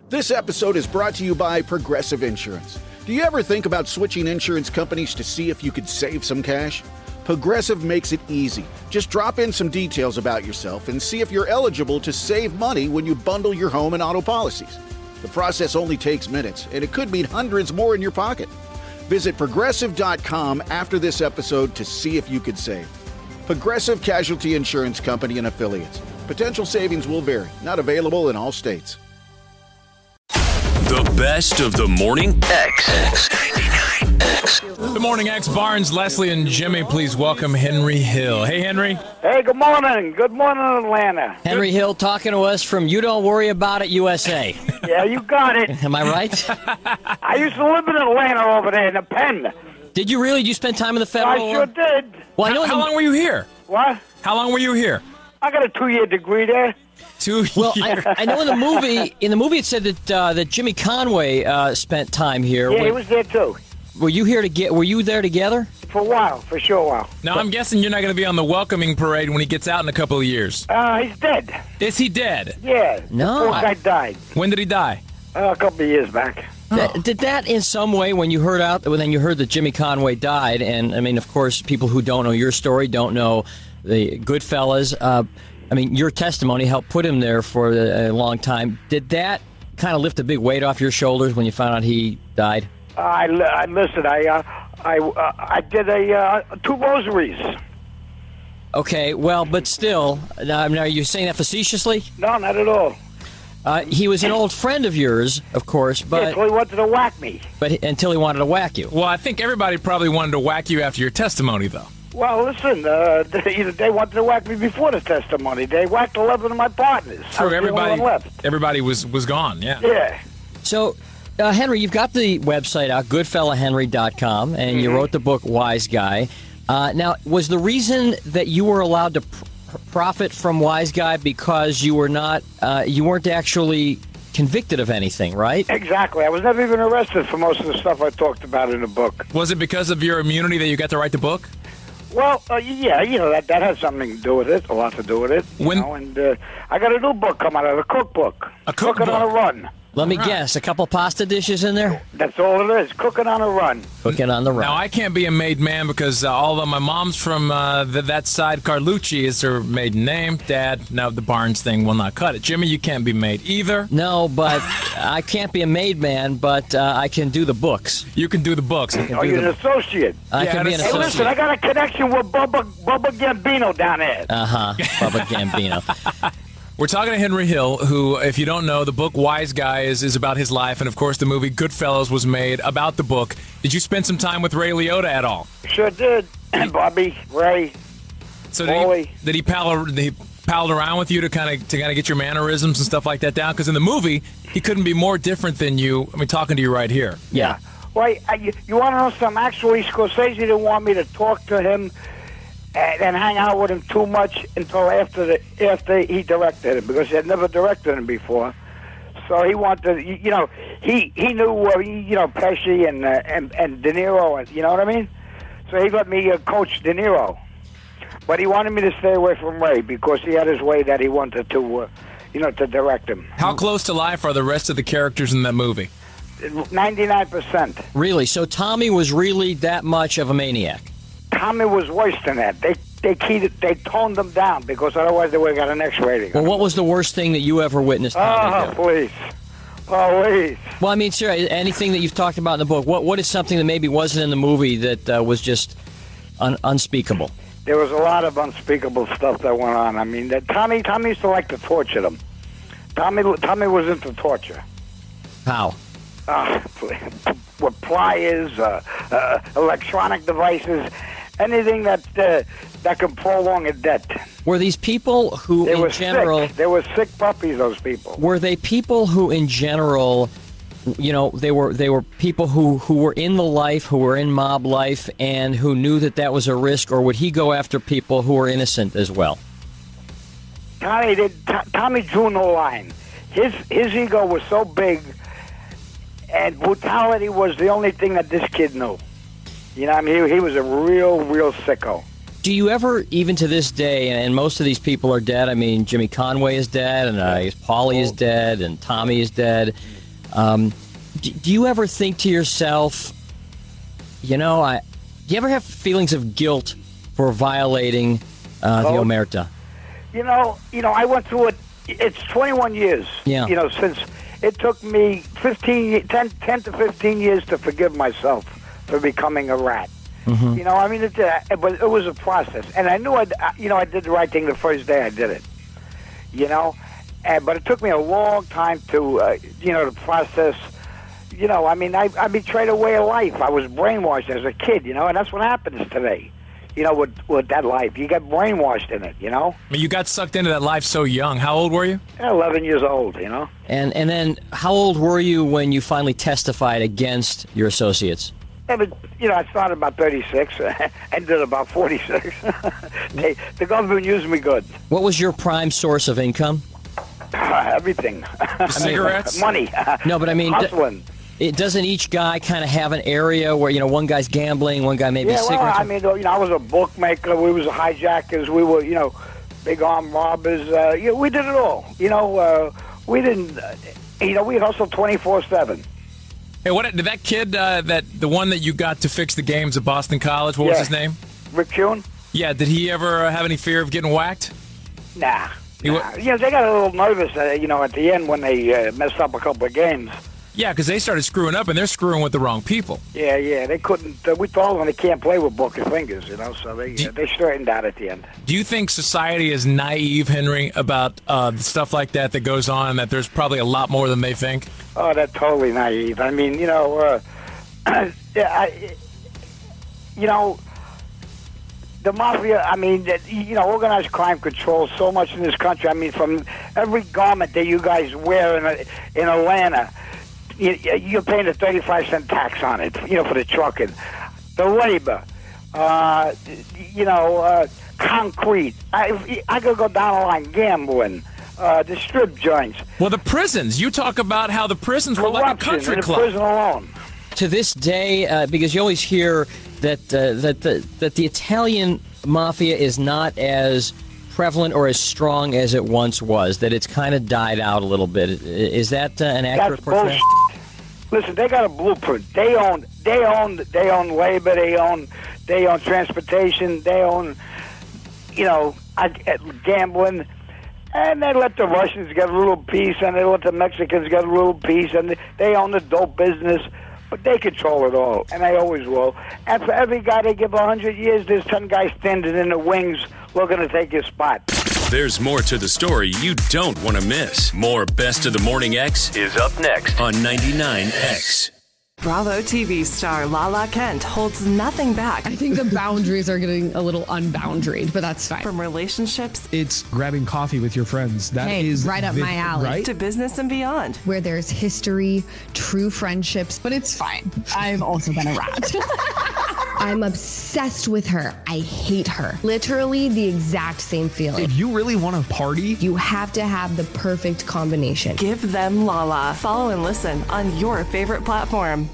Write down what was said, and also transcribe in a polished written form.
This episode is brought to you by Progressive Insurance. Do you ever think about switching insurance companies to see if you could save some cash? Progressive makes it easy. Just drop in some details about yourself and see if you're eligible to save money when you bundle your home and auto policies. The process only takes minutes, and it could mean hundreds more in your pocket. Visit Progressive.com after this episode to see if you could save. Progressive Casualty Insurance Company and Affiliates. Potential savings will vary. Not available in all states. The best of the Morning X. Good morning, X. Barnes, Leslie, and Jimmy. Please welcome Henry Hill. Hey, Henry. Hey, good morning. Good morning, Atlanta. Henry Hill talking to us from You Don't Worry About It, USA. Yeah, you got it. Am I right? I used to live in Atlanta over there in the Pen. Did you really? Did you spend time in the federal? I sure did. Well, I know How long were you here? What? How long were you here? I got a 2-year degree there. 2 years. Well, I know in the movie it said that Jimmy Conway spent time here. Yeah, he was there too. Were you there together? For a while, for sure a while. Now, I'm guessing you're not going to be on the welcoming parade when he gets out in a couple of years. He's dead. Is he dead? Yeah. No, The poor guy died. When did he die? A couple of years back. Did that in some way, when you heard that Jimmy Conway died, and I mean, of course, people who don't know your story don't know the Goodfellas. I mean, your testimony helped put him there for a long time. Did that kind of lift a big weight off your shoulders when you found out he died? I listened. I did 2 rosaries. Okay, well, but still, now are you saying that facetiously? No, not at all. He was an old friend of yours, of course, but Until he wanted to whack me. Until he wanted to whack you. Well, I think everybody probably wanted to whack you after your testimony, though. Well, listen, they wanted to whack me before the testimony. They whacked 11 of my partners. True, I was the only one left. Everybody was gone, yeah. Yeah. So, Henry, you've got the website out, goodfellahenry.com, and you wrote the book Wise Guy. Now, was the reason that you were allowed to profit from Wise Guy because you weren't actually convicted of anything, right? Exactly. I was never even arrested for most of the stuff I talked about in the book. Was it because of your immunity that you got to write the book? Well, yeah, that has something to do with it, a lot to do with it. And I got a new book coming out, a cookbook. A cookbook? Cooking on a Run. Let me guess, a couple pasta dishes in there? That's all it is, cooking on a run. Cooking on the run. Now, I can't be a made man because although my mom's from that side, Carlucci is her maiden name. Dad, no, the Barnes thing will not cut it. Jimmy, you can't be made either. No, but I can't be a made man, but I can do the books. You can do the books. You're an associate. I can be an Hey, associate. listen, I got a connection with Bubba Gambino down there. Bubba Gambino. We're talking to Henry Hill, who, if you don't know, the book Wise Guy is about his life, and of course the movie Goodfellas was made about the book. Did you spend some time with Ray Liotta at all? Sure did. Bobby, Ray, So Paulie. did he palled around with you to kind of get your mannerisms and stuff like that down? Because in the movie, he couldn't be more different than you. I mean, talking to you right here. Yeah. Well, you want to know something? Actually, Scorsese didn't want me to talk to him and hang out with him too much until after he directed him, because he had never directed him before. So he wanted, he knew, Pesci and De Niro, and you know what I mean. So he let me coach De Niro, but he wanted me to stay away from Ray because he had his way that he wanted to, to direct him. How close to life are the rest of the characters in that movie? 99%. Really? So Tommy was really that much of a maniac? Tommy was worse than that. They toned them down because otherwise they would have got an X rating. Well, what was the worst thing that you ever witnessed Tommy do? Please. Please. Well, I mean, sir, anything that you've talked about in the book, what is something that maybe wasn't in the movie that was just unspeakable? There was a lot of unspeakable stuff that went on. I mean, Tommy used to like to torture them. Tommy was into torture. How? With pliers, electronic devices, anything that could prolong a debt. Were these people who, in general, sick. They were sick puppies? Those people. Were they people who, in general, they were people who were in the life, who were in mob life, and who knew that was a risk, or would he go after people who were innocent as well? Tommy drew no line. His ego was so big, and brutality was the only thing that this kid knew. You know, I mean, he was a real sicko. Do you ever, even to this day, and most of these people are dead. I mean, Jimmy Conway is dead, and Paulie is dead, and Tommy is dead. Do you ever think to yourself, do you ever have feelings of guilt for violating the omerta? I went through it. It's 21 years. Yeah. Since it took me 10 to 15 years to forgive myself for becoming a rat. Mm-hmm. But it was a process, and I knew I did the right thing the first day I did it. But it took me a long time to to process. I betrayed a way of life. I was brainwashed as a kid, and that's what happens today. With that life, you get brainwashed in it. I mean, you got sucked into that life so young. How old were you? 11 years old. And then, how old were you when you finally testified against your associates? Yeah, but, I started about 36, ended about 46. The government used me good. What was your prime source of income? Everything. Cigarettes? Money. No, but I mean, hustling. Doesn't each guy kind of have an area where, one guy's gambling, one guy maybe cigarettes? I was a bookmaker. We was hijackers. We were, big arm robbers. We did it all. We didn't, we hustled 24/7. Hey, what did that kid, the one that you got to fix the games at Boston College, what was his name? Rick Kuhn? Yeah, did he ever have any fear of getting whacked? Nah. They got a little nervous, at the end when they messed up a couple of games. Yeah, because they started screwing up, and they're screwing with the wrong people. Yeah, they couldn't. We told them they can't play with broken fingers, so they straightened out at the end. Do you think society is naive, Henry, about stuff like that goes on, and that there's probably a lot more than they think? Oh, they're totally naive. I mean, the mafia, organized crime controls so much in this country. I mean, from every garment that you guys wear in Atlanta, you're paying a 35-cent tax on it, for the trucking. The labor, concrete. I could go down the line, gambling, the strip joints. Well, the prisons. You talk about how the prisons were like a country in the club. prison alone. To this day, because you always hear that the Italian mafia is not as prevalent or as strong as it once was, that it's kind of died out a little bit. Is that an accurate portrayal? Bullshit. Listen, they got a blueprint. They own labor. They own transportation. They own, gambling. And they let the Russians get a little piece, and they let the Mexicans get a little piece, and they own the dope business. But they control it all, and they always will. And for every guy they give 100 years, there's 10 guys standing in the wings looking to take his spot. There's more to the story you don't want to miss. More Best of the Morning X is up next on 99X. Bravo TV star Lala Kent holds nothing back. I think the boundaries are getting a little unboundaried, but that's fine. From relationships, it's grabbing coffee with your friends. That is right up my alley. Right? To business and beyond. Where there's history, true friendships, but it's fine. I've also been a rat. I'm obsessed with her. I hate her. Literally the exact same feeling. If you really want to party, you have to have the perfect combination. Give them Lala. Follow and listen on your favorite platform.